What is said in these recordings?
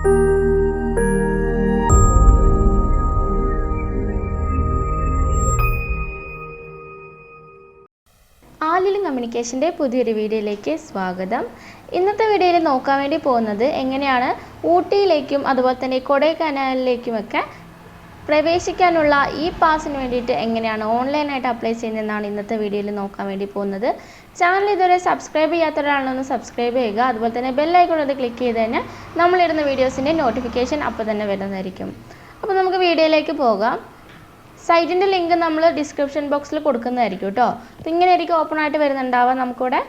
ആലിലും കമ്മ്യൂണിക്കേഷൻ്റെ പുതിയൊരു വീഡിയോയിലേക്ക് സ്വാഗതം. ഇന്നത്തെ വീഡിയോയിൽ നോക്കാൻ വേണ്ടി പോകുന്നത് എങ്ങനെയാണ് ഊട്ടിയിലേക്കും അതുപോലെ തന്നെ കൊടൈക്കനാലിലേക്കുമൊക്കെ പ്രവേശിക്കാനുള്ള ഈ പാസിന് വേണ്ടിയിട്ട് എങ്ങനെയാണ് ഓൺലൈനായിട്ട് അപ്ലൈ ചെയ്യുന്നതെന്നാണ് ഇന്നത്തെ വീഡിയോയിൽ നോക്കാൻ വേണ്ടി പോകുന്നത്. ചാനൽ ഇതുവരെ സബ്സ്ക്രൈബ് ചെയ്യാത്തവരാണെന്ന് സബ്സ്ക്രൈബ് ചെയ്യുക. അതുപോലെ തന്നെ ബെല്ലൈക്കൺ അത് ക്ലിക്ക് ചെയ്ത് കഴിഞ്ഞാൽ നമ്മളിടുന്ന വീഡിയോസിൻ്റെ നോട്ടിഫിക്കേഷൻ അപ്പോൾ തന്നെ വരുന്നതായിരിക്കും. അപ്പോൾ നമുക്ക് വീഡിയോയിലേക്ക് പോകാം. സൈറ്റിൻ്റെ ലിങ്ക് നമ്മൾ ഡിസ്ക്രിപ്ഷൻ ബോക്സിൽ കൊടുക്കുന്നതായിരിക്കും കേട്ടോ. അപ്പോൾ ഇങ്ങനെ ആയിരിക്കും ഓപ്പൺ ആയിട്ട് വരുന്നുണ്ടാവുക. നമുക്കിവിടെ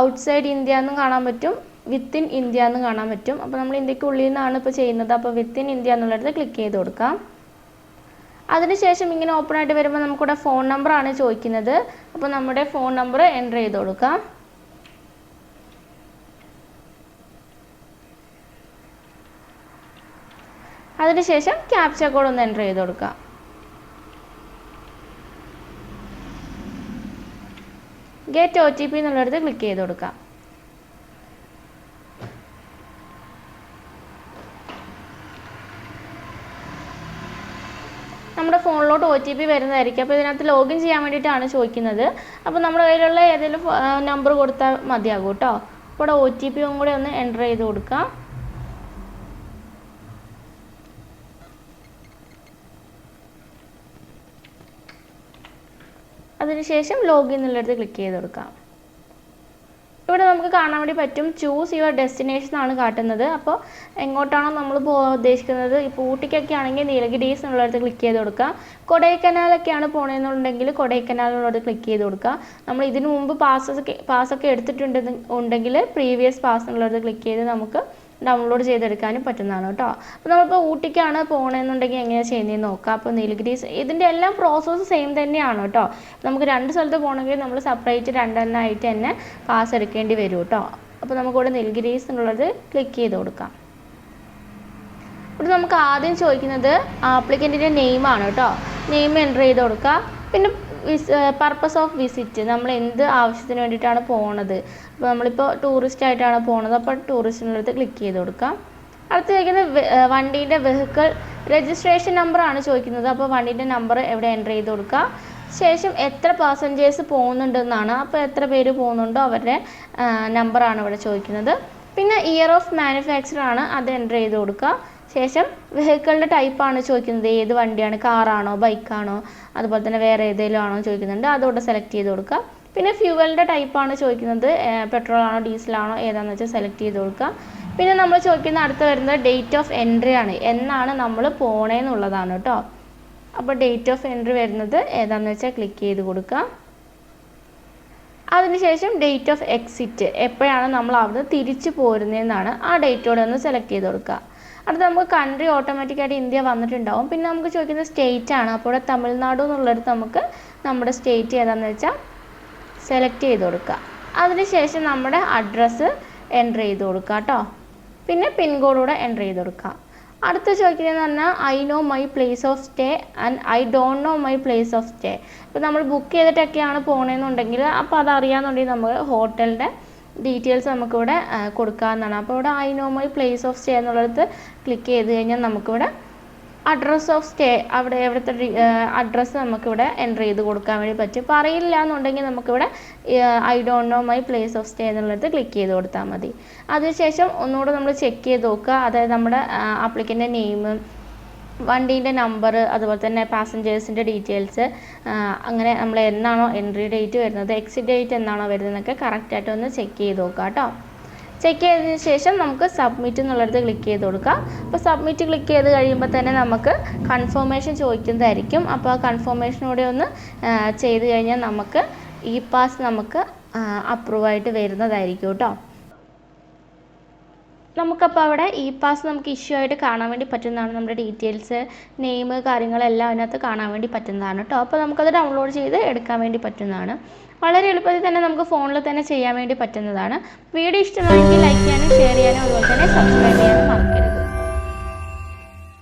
ഔട്ട്സൈഡ് ഇന്ത്യ എന്നും കാണാൻ പറ്റും, വിത്തിൻ ഇന്ത്യ എന്നും കാണാൻ പറ്റും. അപ്പോൾ നമ്മൾ ഇന്ത്യക്ക് ഉള്ളിൽ നിന്നാണ് ഇപ്പോൾ ചെയ്യുന്നത്. അപ്പോൾ വിത്തിൻ ഇന്ത്യ എന്നുള്ളത് ക്ലിക്ക് ചെയ്ത് കൊടുക്കാം. അതിനുശേഷം ഇങ്ങനെ ഓപ്പൺ ആയിട്ട് വരുമ്പോൾ നമുക്കിവിടെ ഫോൺ നമ്പറാണ് ചോദിക്കുന്നത്. അപ്പോൾ നമ്മുടെ ഫോൺ നമ്പർ എൻ്റർ ചെയ്ത് കൊടുക്കാം. അതിനുശേഷം ക്യാപ്ച കോഡ് ഒന്ന് എൻ്റർ ചെയ്ത് കൊടുക്കാം. ഗെറ്റ് OTP എന്നുള്ളിടത്ത് ക്ലിക്ക് ചെയ്ത് കൊടുക്കാം. നമ്മുടെ ഫോണിലോട്ട് OTP വരുന്നതായിരിക്കും. അപ്പോൾ ഇതിനകത്ത് ലോഗിൻ ചെയ്യാൻ വേണ്ടിയിട്ടാണ് ചോദിക്കുന്നത്. അപ്പോൾ നമ്മുടെ കയ്യിലുള്ള ഏതെങ്കിലും നമ്പർ കൊടുത്താൽ മതിയാകും കേട്ടോ. അപ്പോൾ ഇവിടെ OTP കൂടെ ഒന്ന് എൻ്റർ ചെയ്ത് കൊടുക്കാം. അതിനുശേഷം ലോഗിൻ എന്നുള്ളിടത്ത് ക്ലിക്ക് ചെയ്ത് കൊടുക്കാം. ഇവിടെ നമുക്ക് കാണാൻ വേണ്ടി പറ്റും ചൂസ് യുവർ ഡെസ്റ്റിനേഷൻ ആണ് കാട്ടുന്നത്. അപ്പോൾ എങ്ങോട്ടാണോ നമ്മൾ ഉദ്ദേശിക്കുന്നത്, ഇപ്പോൾ ഊട്ടിക്കൊക്കെ ആണെങ്കിൽ നീലഗിരീസ് എന്നുള്ളിടത്ത് ക്ലിക്ക് ചെയ്ത് കൊടുക്കുക. കൊടൈക്കനാലൊക്കെയാണ് പോകണമെന്നുണ്ടെങ്കിൽ കൊടൈക്കനാൽ എന്നുള്ളത് ക്ലിക്ക് ചെയ്ത് കൊടുക്കുക. നമ്മൾ ഇതിനു മുമ്പ് പാസ്സൊക്കെ എടുത്തിട്ടുണ്ടെങ്കിൽ പ്രീവിയസ് പാസ് എന്നുള്ളത് ക്ലിക്ക് ചെയ്ത് നമുക്ക് ഡൗൺലോഡ് ചെയ്തെടുക്കാനും പറ്റുന്നതാണ് കേട്ടോ. അപ്പോൾ നമ്മളിപ്പോൾ ഊട്ടിക്കാണ് പോകണമെന്നുണ്ടെങ്കിൽ എങ്ങനെയാണ് ചെയ്യുന്നതെന്ന് നോക്കാം. അപ്പോൾ നീലഗിരീസ് ഇതിൻ്റെ എല്ലാം പ്രോസസ്സ് സെയിം തന്നെയാണ് കേട്ടോ. നമുക്ക് രണ്ട് സ്ഥലത്ത് പോകണമെങ്കിൽ നമ്മൾ സെപ്പറേറ്റ് രണ്ടെണ്ണമായിട്ട് തന്നെ പാസ് എടുക്കേണ്ടി വരും കേട്ടോ. അപ്പോൾ നമുക്കിവിടെ നീലഗിരീസ് എന്നുള്ളത് ക്ലിക്ക് ചെയ്ത് കൊടുക്കാം. ഇവിടെ നമുക്ക് ആദ്യം ചോദിക്കുന്നത് ആപ്ലിക്കൻറ്റിൻ്റെ നെയിമാണ് കേട്ടോ. നെയിം എൻ്റർ ചെയ്ത് കൊടുക്കുക. പിന്നെ പർപ്പസ് ഓഫ് വിസിറ്റ്, നമ്മൾ എന്ത് ആവശ്യത്തിന് വേണ്ടിയിട്ടാണ് പോണത്. അപ്പോൾ നമ്മളിപ്പോൾ ടൂറിസ്റ്റ് ആയിട്ടാണ് പോണത്. അപ്പോൾ ടൂറിസ്റ്റിനടുത്ത് ക്ലിക്ക് ചെയ്ത് കൊടുക്കാം. അടുത്ത് ചോദിക്കുന്നത് വണ്ടീൻ്റെ വെഹിക്കിൾ രജിസ്ട്രേഷൻ നമ്പറാണ് ചോദിക്കുന്നത്. അപ്പോൾ വണ്ടീൻ്റെ നമ്പർ എവിടെ എൻ്റർ ചെയ്ത് കൊടുക്കുക. ശേഷം എത്ര പാസഞ്ചേഴ്സ് പോകുന്നുണ്ടെന്നാണ്. അപ്പോൾ എത്ര പേര് പോകുന്നുണ്ടോ അവരുടെ നമ്പറാണ് ഇവിടെ ചോദിക്കുന്നത്. പിന്നെ ഇയർ ഓഫ് മാനുഫാക്ചർ ആണ്, അത് എൻ്റർ ചെയ്ത് കൊടുക്കുക. ശേഷം വെഹിക്കിളിൻ്റെ ടൈപ്പാണ് ചോദിക്കുന്നത്. ഏത് വണ്ടിയാണ്, കാറാണോ ബൈക്കാണോ അതുപോലെ തന്നെ വേറെ ഏതെങ്കിലും ആണോ ചോദിക്കുന്നുണ്ട്, അതോടെ സെലക്ട് ചെയ്ത് കൊടുക്കുക. പിന്നെ ഫ്യൂവലിൻ്റെ ടൈപ്പാണ് ചോദിക്കുന്നത്. പെട്രോൾ ആണോ ഡീസലാണോ ഏതാണെന്ന് വെച്ചാൽ സെലക്ട് ചെയ്ത് കൊടുക്കുക. പിന്നെ നമ്മൾ ചോദിക്കുന്ന അടുത്ത് വരുന്നത് ഡേറ്റ് ഓഫ് എൻട്രി ആണ്, എന്നാണ് നമ്മൾ പോണേന്നുള്ളതാണ് കേട്ടോ. അപ്പോൾ ഡേറ്റ് ഓഫ് എൻട്രി വരുന്നത് ഏതാണെന്ന് വെച്ചാൽ ക്ലിക്ക് ചെയ്ത് കൊടുക്കുക. അതിനുശേഷം ഡേറ്റ് ഓഫ് എക്സിറ്റ്, എപ്പോഴാണ് നമ്മൾ അവിടുന്ന് തിരിച്ചു പോരുന്നതെന്നാണ്, ആ ഡേറ്റോടെ ഒന്ന് സെലക്ട് ചെയ്ത് കൊടുക്കുക. അടുത്ത് നമുക്ക് കൺട്രി ഓട്ടോമാറ്റിക്കായിട്ട് ഇന്ത്യ വന്നിട്ടുണ്ടാവും. പിന്നെ നമുക്ക് ചോദിക്കുന്നത് സ്റ്റേറ്റ് ആണ്. അപ്പോൾ ഇവിടെ തമിഴ്നാട് എന്നുള്ളിടത്ത് നമുക്ക് നമ്മുടെ സ്റ്റേറ്റ് ഏതാണെന്ന് വെച്ചാൽ സെലക്ട് ചെയ്ത് കൊടുക്കുക. അതിനുശേഷം നമ്മുടെ അഡ്രസ്സ് എൻ്റർ ചെയ്ത് കൊടുക്കുക കേട്ടോ. പിന്നെ പിൻകോഡൂടെ എൻ്റർ ചെയ്ത് കൊടുക്കുക. അടുത്ത ചോദിക്കുന്നതെന്ന് പറഞ്ഞാൽ I know my place of stay and I don't know my place of stay. ഇപ്പോൾ നമ്മൾ ബുക്ക് ചെയ്തിട്ടൊക്കെയാണ് പോകണമെന്നുണ്ടെങ്കിൽ അപ്പോൾ അതറിയാമെന്നുണ്ടെങ്കിൽ നമ്മൾ ഹോട്ടലിൻ്റെ ഡീറ്റെയിൽസ് നമുക്കിവിടെ കൊടുക്കാവുന്നതാണ്. അപ്പോൾ ഇവിടെ I know my place of stay എന്നുള്ളിടത്ത് ക്ലിക്ക് ചെയ്ത് കഴിഞ്ഞാൽ നമുക്കിവിടെ അഡ്രസ്സ് ഓഫ് സ്റ്റേ, അവിടെ എവിടുത്തെ അഡ്രസ്സ് നമുക്കിവിടെ എൻ്റർ ചെയ്ത് കൊടുക്കാൻ വേണ്ടി പറ്റും. അപ്പോൾ അറിയില്ല എന്നുണ്ടെങ്കിൽ നമുക്കിവിടെ I don't know my place of stay എന്നുള്ളത് ക്ലിക്ക് ചെയ്ത് കൊടുത്താൽ മതി. അതിനുശേഷം ഒന്നുകൂടെ നമ്മൾ ചെക്ക് ചെയ്ത് നോക്കുക. അതായത് നമ്മുടെ ആപ്ലിക്കൻ്റെ നെയിം, വണ്ടീൻ്റെ നമ്പർ, അതുപോലെ തന്നെ പാസഞ്ചേഴ്സിൻ്റെ ഡീറ്റെയിൽസ്, അങ്ങനെ നമ്മൾ എന്നാണോ എൻട്രി ഡേറ്റ് വരുന്നത്, എക്സിറ്റ് ഡേറ്റ് എന്നാണോ വരുന്നതെന്നൊക്കെ കറക്റ്റായിട്ട് ഒന്ന് ചെക്ക് ചെയ്ത് നോക്കുക കേട്ടോ. ചെക്ക് ചെയ്തതിന് ശേഷം നമുക്ക് സബ്മിറ്റ് എന്നുള്ളിടത്ത് ക്ലിക്ക് ചെയ്ത് കൊടുക്കുക. അപ്പോൾ സബ്മിറ്റ് ക്ലിക്ക് ചെയ്ത് കഴിയുമ്പോൾ തന്നെ നമുക്ക് കൺഫർമേഷൻ ചോദിക്കുന്നതായിരിക്കും. അപ്പോൾ ആ കൺഫർമേഷനൂടെ ഒന്ന് ചെയ്ത് കഴിഞ്ഞാൽ നമുക്ക് ഈ പാസ് നമുക്ക് അപ്രൂവായിട്ട് വരുന്നതായിരിക്കും കേട്ടോ. നമുക്കപ്പോൾ അവിടെ ഇ പാസ് നമുക്ക് ഇഷ്യൂ ആയിട്ട് കാണാൻ വേണ്ടി പറ്റുന്നതാണ്. നമ്മുടെ ഡീറ്റെയിൽസ്, നെയിം, കാര്യങ്ങളെല്ലാം അതിനകത്ത് കാണാൻ വേണ്ടി പറ്റുന്നതാണ് കേട്ടോ. അപ്പോൾ നമുക്കത് ഡൗൺലോഡ് ചെയ്ത് എടുക്കാൻ വേണ്ടി പറ്റുന്നതാണ്. വളരെ എളുപ്പത്തിൽ തന്നെ നമുക്ക് ഫോണിൽ തന്നെ ചെയ്യാൻ വേണ്ടി പറ്റുന്നതാണ്. വീഡിയോ ഇഷ്ടമാണെങ്കിൽ ലൈക്ക് ചെയ്യാനും ഷെയർ ചെയ്യാനും അതുപോലെ തന്നെ സബ്സ്ക്രൈബ് ചെയ്യാനും മറക്കരുത്.